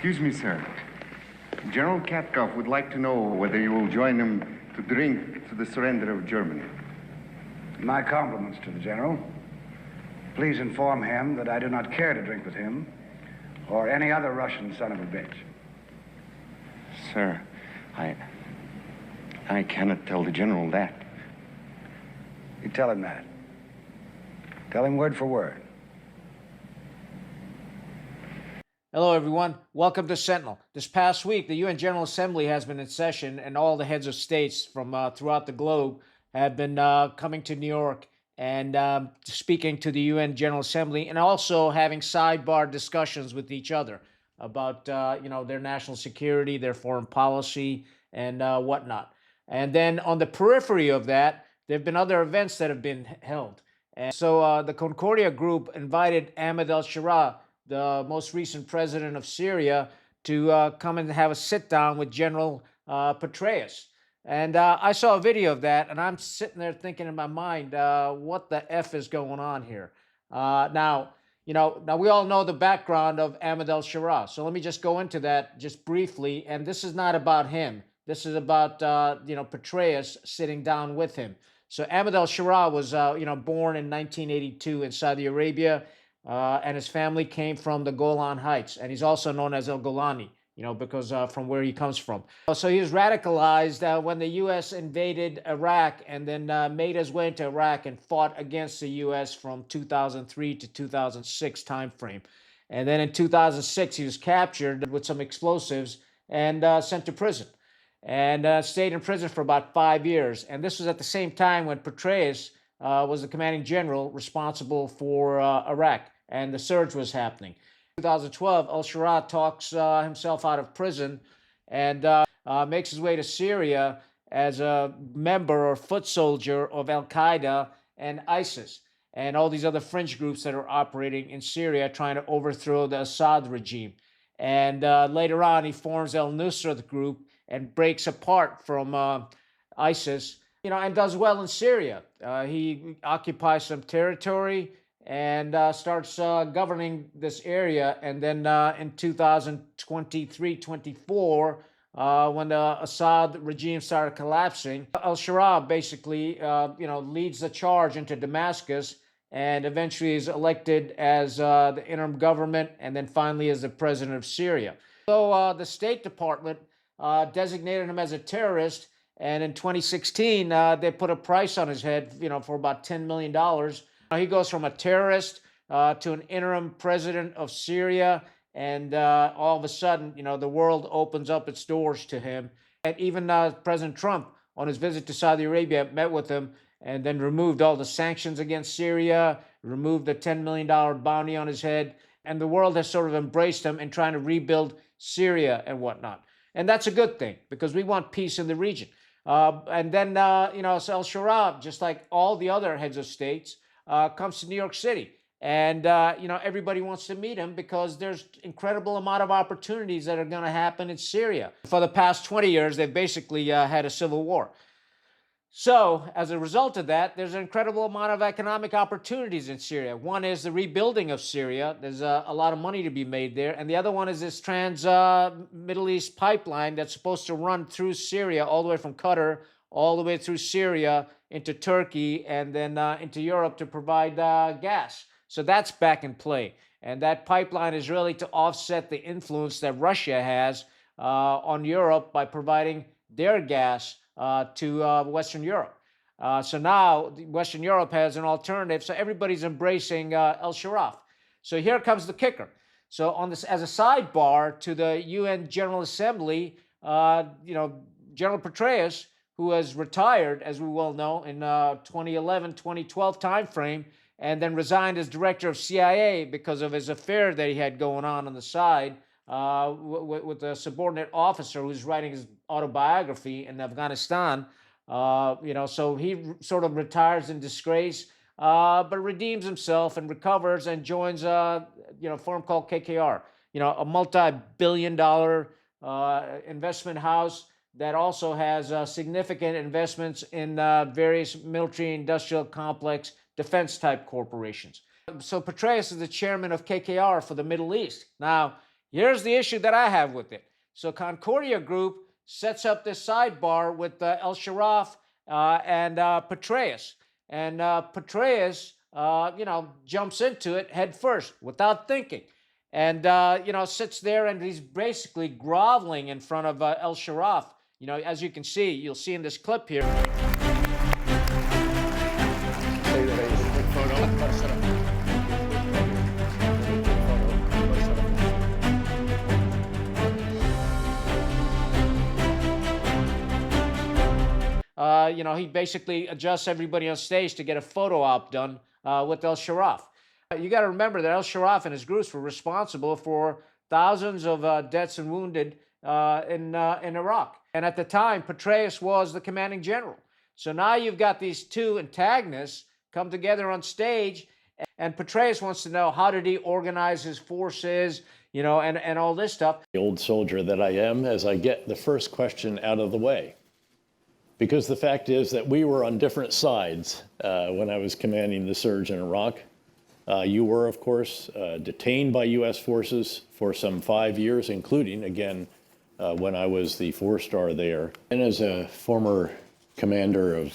Excuse me, sir. General Katkov would like to know whether you will join him to drink to the surrender of Germany. My compliments to the General. Please inform him that I do not care to drink with him or any other Russian son of a bitch. Sir, I cannot tell the General that. You tell him that. Tell him word for word. Hello, everyone. Welcome to Sentinel. This past week, the UN General Assembly has been in session, and all the heads of states from throughout the globe have been coming to New York and speaking to the UN General Assembly, and also having sidebar discussions with each other about their national security, their foreign policy, and whatnot. And then on the periphery of that, there have been other events that have been held. And so the Concordia Group invited Ahmed Al Sharaa, the most recent president of Syria, to come and have a sit-down with General Petraeus. And I saw a video of that, and I'm sitting there thinking in my mind, what the F is going on here? Now we all know the background of Ahmed Al Sharaa, so let me just go into that just briefly. And this is not about him. This is about Petraeus sitting down with him. So Ahmed Al Sharaa was born in 1982 in Saudi Arabia. And his family came from the Golan Heights, and he's also known as Al-Golani, because from where he comes from. So he was radicalized when the U.S. invaded Iraq, and then made his way into Iraq and fought against the U.S. from 2003 to 2006 timeframe. And then in 2006, he was captured with some explosives and sent to prison, and stayed in prison for about 5 years. And this was at the same time when Petraeus was the commanding general responsible for Iraq, and the surge was happening. In 2012, Al Sharaa talks himself out of prison and makes his way to Syria as a member or foot soldier of Al-Qaeda and ISIS and all these other fringe groups that are operating in Syria trying to overthrow the Assad regime. And later on, he forms al-Nusra group and breaks apart from ISIS, and does well in Syria. He occupies some territory and starts governing this area. And then in 2023-24, when the Assad regime started collapsing, Al Sharaa basically, leads the charge into Damascus and eventually is elected as the interim government and then finally as the president of Syria. So the State Department designated him as a terrorist. And in 2016, they put a price on his head, for about $10 million. He goes from a terrorist to an interim president of Syria. And all of a sudden, the world opens up its doors to him. And even President Trump, on his visit to Saudi Arabia, met with him and then removed all the sanctions against Syria, removed the $10 million bounty on his head. And the world has sort of embraced him in trying to rebuild Syria and whatnot. And that's a good thing because we want peace in the region. And then, so Al Sharaa, just like all the other heads of states, comes to New York City. And, everybody wants to meet him because there's incredible amount of opportunities that are going to happen in Syria. For the past 20 years, they've basically had a civil war. So as a result of that, there's an incredible amount of economic opportunities in Syria. One is the rebuilding of Syria. There's a lot of money to be made there. And the other one is this Middle East pipeline that's supposed to run through Syria, all the way from Qatar, all the way through Syria into Turkey, and then into Europe to provide gas. So that's back in play. And that pipeline is really to offset the influence that Russia has on Europe by providing their gas to Western Europe. So now Western Europe has an alternative. So everybody's embracing Al Sharaa. So here comes the kicker. So on this, as a sidebar to the UN General Assembly, General Petraeus, who has retired, as we well know, in 2011-2012 timeframe, and then resigned as director of CIA because of his affair that he had going on the side with a subordinate officer who's writing his autobiography in Afghanistan. So he sort of retires in disgrace, but redeems himself and recovers and joins a firm called KKR, a multi-billion-dollar investment house that also has significant investments in various military industrial complex defense-type corporations. So Petraeus is the chairman of KKR for the Middle East. Now, Here's the issue that I have with it. So Concordia Group sets up this sidebar with Al Sharaa and Petraeus. And Petraeus, jumps into it head first without thinking. And, sits there and he's basically groveling in front of Al Sharaa. As you can see, you'll see in this clip here. He basically adjusts everybody on stage to get a photo op done with Al Sharaa. You got to remember that Al Sharaa and his groups were responsible for thousands of deaths and wounded in Iraq. And at the time, Petraeus was the commanding general. So now you've got these two antagonists come together on stage, and Petraeus wants to know, how did he organize his forces, and all this stuff. The old soldier that I am, as I get the first question out of the way. Because the fact is that we were on different sides when I was commanding the surge in Iraq. You were, of course, detained by U.S. forces for some 5 years, including, again, when I was the 4-star there. And as a former commander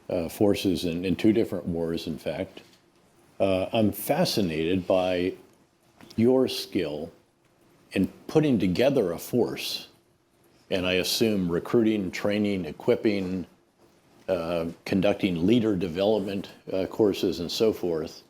of forces in 2 different wars, in fact, I'm fascinated by your skill in putting together a force. And I assume recruiting, training, equipping, conducting leader development courses and so forth.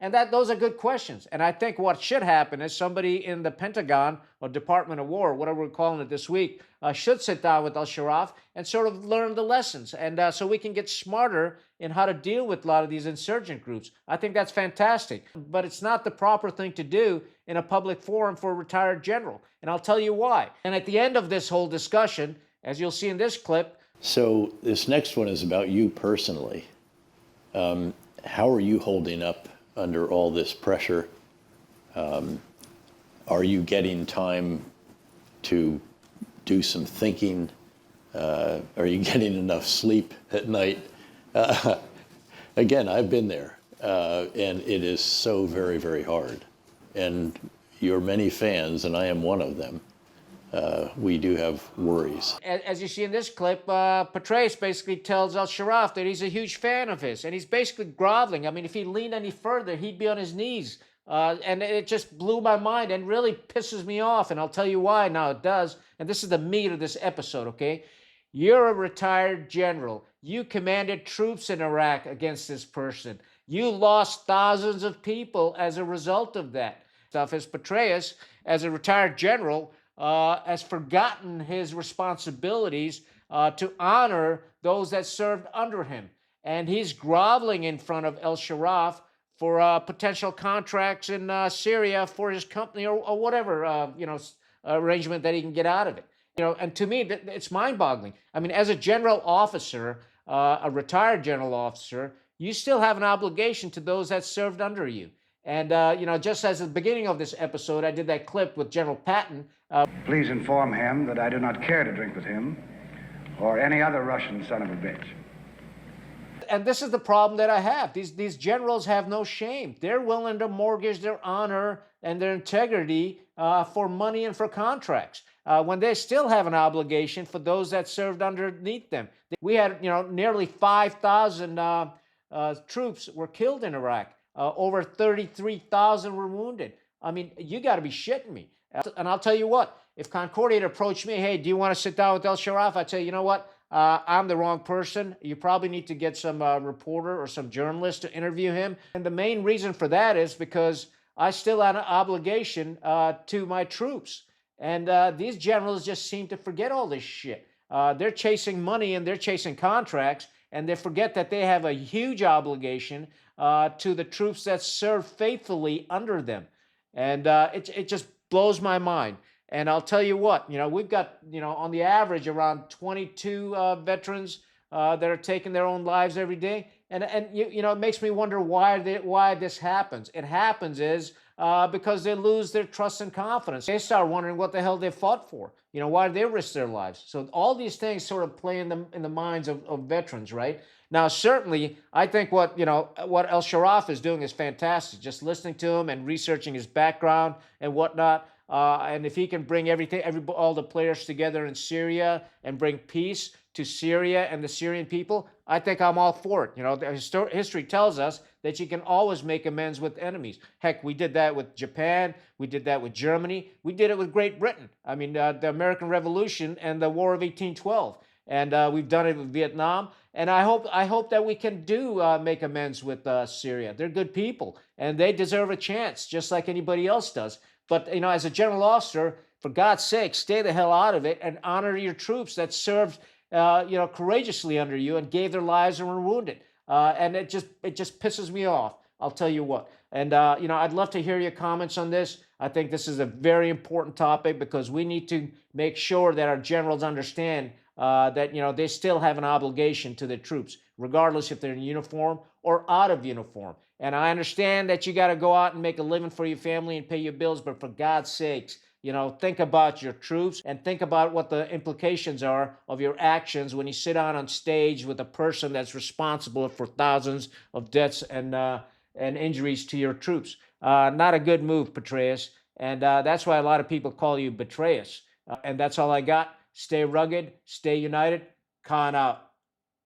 And those are good questions. And I think what should happen is somebody in the Pentagon or Department of War, whatever we're calling it this week, should sit down with Al Sharaa and sort of learn the lessons. And so we can get smarter in how to deal with a lot of these insurgent groups. I think that's fantastic. But it's not the proper thing to do in a public forum for a retired general. And I'll tell you why. And at the end of this whole discussion, as you'll see in this clip. So this next one is about you personally. How are you holding up under all this pressure? Are you getting time to do some thinking? Are you getting enough sleep at night? Again, I've been there, and it is so very, very hard. And your many fans, and I am one of them, we do have worries. As you see in this clip, Petraeus basically tells Al Sharaa that he's a huge fan of his, and he's basically groveling. I mean, if he leaned any further, he'd be on his knees. And it just blew my mind and really pisses me off, and I'll tell you why now it does. And this is the meat of this episode, okay? You're a retired general. You commanded troops in Iraq against this person. You lost thousands of people as a result of that. As Petraeus, as a retired general, has forgotten his responsibilities to honor those that served under him. And he's groveling in front of Al Sharaa for potential contracts in Syria for his company or whatever, arrangement that he can get out of it. And to me, it's mind-boggling. I mean, as a general officer, a retired general officer, you still have an obligation to those that served under you. And, just as at the beginning of this episode, I did that clip with General Patton. Please inform him that I do not care to drink with him or any other Russian son of a bitch. And this is the problem that I have. These generals have no shame. They're willing to mortgage their honor and their integrity for money and for contracts when they still have an obligation for those that served underneath them. We had, nearly 5,000 troops were killed in Iraq. Over 33,000 were wounded. I mean, you got to be shitting me. And I'll tell you what, if Concordia had approached me, hey, do you want to sit down with Al Sharaa? I'd say, you know what, I'm the wrong person. You probably need to get some reporter or some journalist to interview him. And the main reason for that is because I still have an obligation to my troops. And these generals just seem to forget all this shit. They're chasing money and they're chasing contracts, and they forget that they have a huge obligation to the troops that serve faithfully under them. And it just blows my mind. And I'll tell you what, we've got, on the average around 22 veterans that are taking their own lives every day. And it makes me wonder why this happens. It happens is because they lose their trust and confidence. They start wondering what the hell they fought for. Why did they risk their lives? So all these things sort of play in the minds of veterans, right? Now, certainly, I think what Al Sharaa is doing is fantastic. Just listening to him and researching his background and whatnot. and if he can bring all the players together in Syria and bring peace to Syria and the Syrian people, I think I'm all for it. You know, history tells us that you can always make amends with enemies. Heck, we did that with Japan. We did that with Germany. We did it with Great Britain. I mean, the American Revolution and the War of 1812. And we've done it with Vietnam. And I hope that we can make amends with Syria. They're good people, and they deserve a chance, just like anybody else does. But, you know, as a general officer, for God's sake, stay the hell out of it and honor your troops that served, courageously under you and gave their lives and were wounded. And it just pisses me off. I'll tell you what. And, I'd love to hear your comments on this. I think this is a very important topic because we need to make sure that our generals understand that, they still have an obligation to their troops, regardless if they're in uniform or out of uniform. And I understand that you got to go out and make a living for your family and pay your bills, but for God's sakes, think about your troops and think about what the implications are of your actions when you sit on stage with a person that's responsible for thousands of deaths and injuries to your troops. Not a good move, Petraeus. And that's why a lot of people call you Betrayus. And that's all I got. Stay rugged, stay united. Khan out.